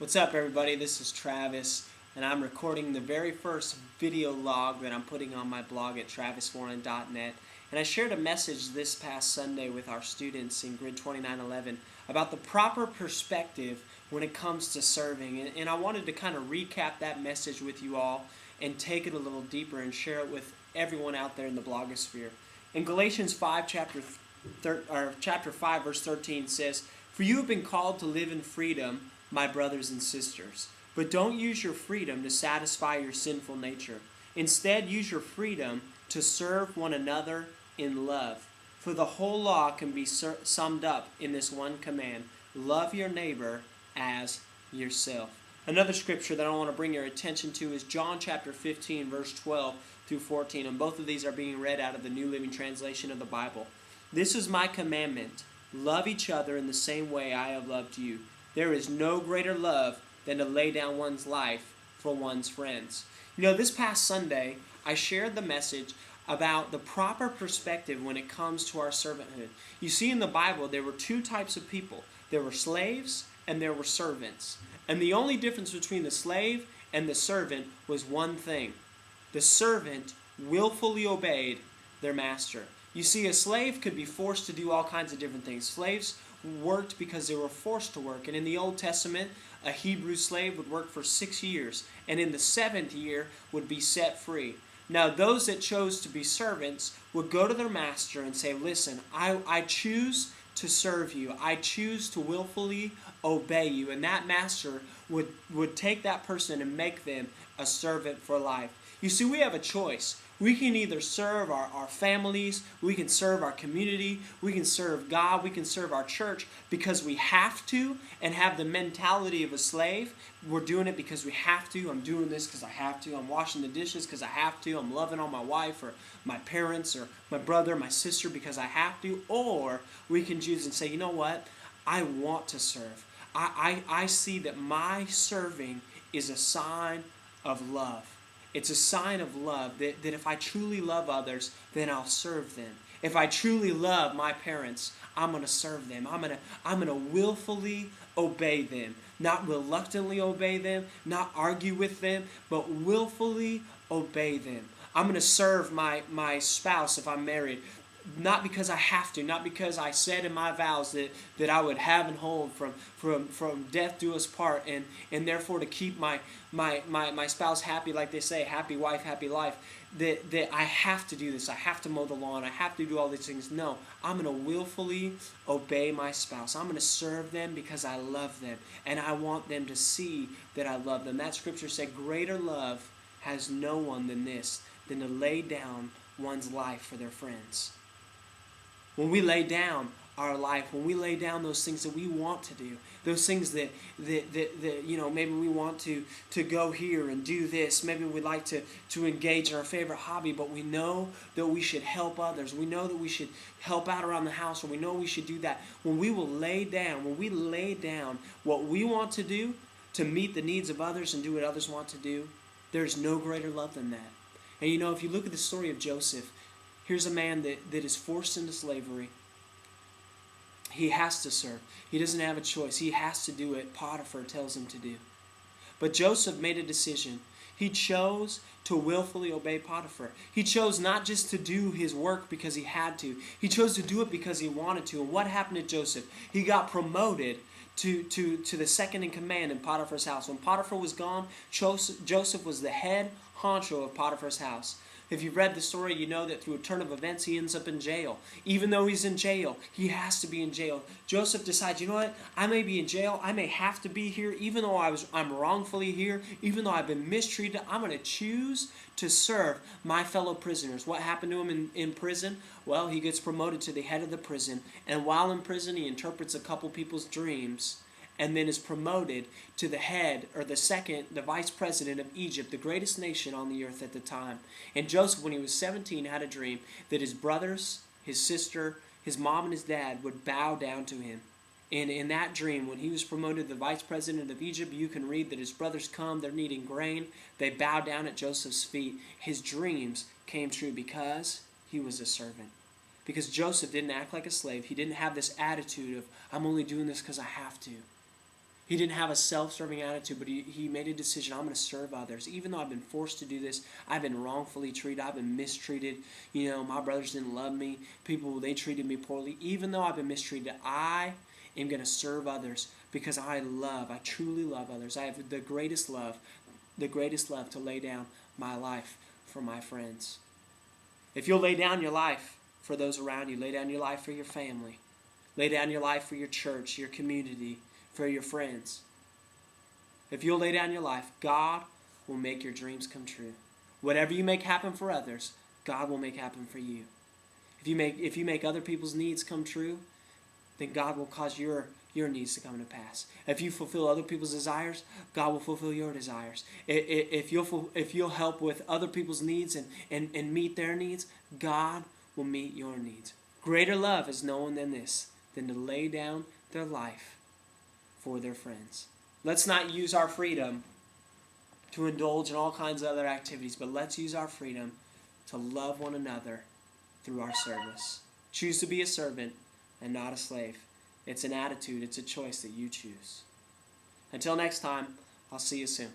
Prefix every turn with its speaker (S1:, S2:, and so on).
S1: What's up, everybody? This is Travis, and I'm recording the very first video log that I'm putting on my blog at traviswarren.net. And I shared a message this past Sunday with our students in Grid 2911 about the proper perspective when it comes to serving. And I wanted to kind of recap that message with you all and take it a little deeper and share it with everyone out there in the blogosphere. In Galatians 5, chapter 5, verse 13 says, "For you have been called to live in freedom, my brothers and sisters. But don't use your freedom to satisfy your sinful nature. Instead, use your freedom to serve one another in love. For the whole law can be summed up in this one command: love your neighbor as yourself." Another scripture that I want to bring your attention to is John chapter 15, verse 12 through 14. And both of these are being read out of the New Living Translation of the Bible. "This is my commandment: love each other in the same way I have loved you. There is no greater love than to lay down one's life for one's friends." This past Sunday, I shared the message about the proper perspective when it comes to our servanthood. You see, in the Bible, there were two types of people. There were slaves and there were servants. And the only difference between the slave and the servant was one thing: the servant willfully obeyed their master. You see, a slave could be forced to do all kinds of different things. Slaves worked because they were forced to work. And in the Old Testament, a Hebrew slave would work for 6 years, and in the 7th year would be set free. Now, those that chose to be servants would go to their master and say, "Listen, I choose to serve you. I choose to willfully obey you." And that master would take that person and make them a servant for life. You see, we have a choice. We can either serve our families, we can serve our community, we can serve God, we can serve our church because we have to and have the mentality of a slave. We're doing it because we have to. I'm doing this because I have to. I'm washing the dishes because I have to. I'm loving on my wife or my parents or my brother, my sister because I have to. Or we can choose and say, you know what? I want to serve. I see that my serving is a sign of love. It's a sign of love that if I truly love others, then I'll serve them. If I truly love my parents, I'm going to serve them. I'm going to willfully obey them. Not reluctantly obey them, not argue with them, but willfully obey them. I'm going to serve my spouse if I'm married. Not because I have to, not because I said in my vows that I would have and hold from death do us part, and therefore to keep my spouse happy, like they say, happy wife, happy life, that I have to do this, I have to mow the lawn, I have to do all these things. No, I'm going to willfully obey my spouse. I'm going to serve them because I love them, and I want them to see that I love them. That scripture said, "Greater love has no one than this, than to lay down one's life for their friends." When we lay down our life, when we lay down those things that we want to do, those things that maybe we want to go here and do this, maybe we'd like to engage in our favorite hobby, but we know that we should help others, we know that we should help out around the house, or we know we should do that. When we lay down what we want to do to meet the needs of others and do what others want to do, there's no greater love than that. And if you look at the story of Joseph, here's a man that is forced into slavery. He has to serve. He doesn't have a choice. He has to do what Potiphar tells him to do. But Joseph made a decision. He chose to willfully obey Potiphar. He chose not just to do his work because he had to. He chose to do it because he wanted to. And what happened to Joseph? He got promoted to the second in command in Potiphar's house. When Potiphar was gone, Joseph was the head honcho of Potiphar's house. If you've read the story, you know that through a turn of events, he ends up in jail. Even though he's in jail, he has to be in jail. Joseph decides, you know what? I may be in jail. I may have to be here. Even though I'm wrongfully here, even though I've been mistreated, I'm going to choose to serve my fellow prisoners. What happened to him in prison? Well, he gets promoted to the head of the prison. And while in prison, he interprets a couple people's dreams, and then is promoted to the head, or the vice president of Egypt, the greatest nation on the earth at the time. And Joseph, when he was 17, had a dream that his brothers, his sister, his mom, and his dad would bow down to him. And in that dream, when he was promoted to the vice president of Egypt, you can read that his brothers come, they're needing grain, they bow down at Joseph's feet. His dreams came true because he was a servant. Because Joseph didn't act like a slave. He didn't have this attitude of, I'm only doing this because I have to. He didn't have a self-serving attitude, but he made a decision, I'm going to serve others. Even though I've been forced to do this, I've been wrongfully treated, I've been mistreated. My brothers didn't love me. People, they treated me poorly. Even though I've been mistreated, I am going to serve others because I truly love others. I have the greatest love to lay down my life for my friends. If you'll lay down your life for those around you, lay down your life for your family, lay down your life for your church, your community, for your friends. If you'll lay down your life, God will make your dreams come true. Whatever you make happen for others, God will make happen for you. If you make other people's needs come true, then God will cause your needs to come to pass. If you fulfill other people's desires, God will fulfill your desires. If you'll help with other people's needs and meet their needs, God will meet your needs. Greater love is no one than this, than to lay down their life for their friends. Let's not use our freedom to indulge in all kinds of other activities, but let's use our freedom to love one another through our service. Choose to be a servant and not a slave. It's an attitude, it's a choice that you choose. Until next time, I'll see you soon.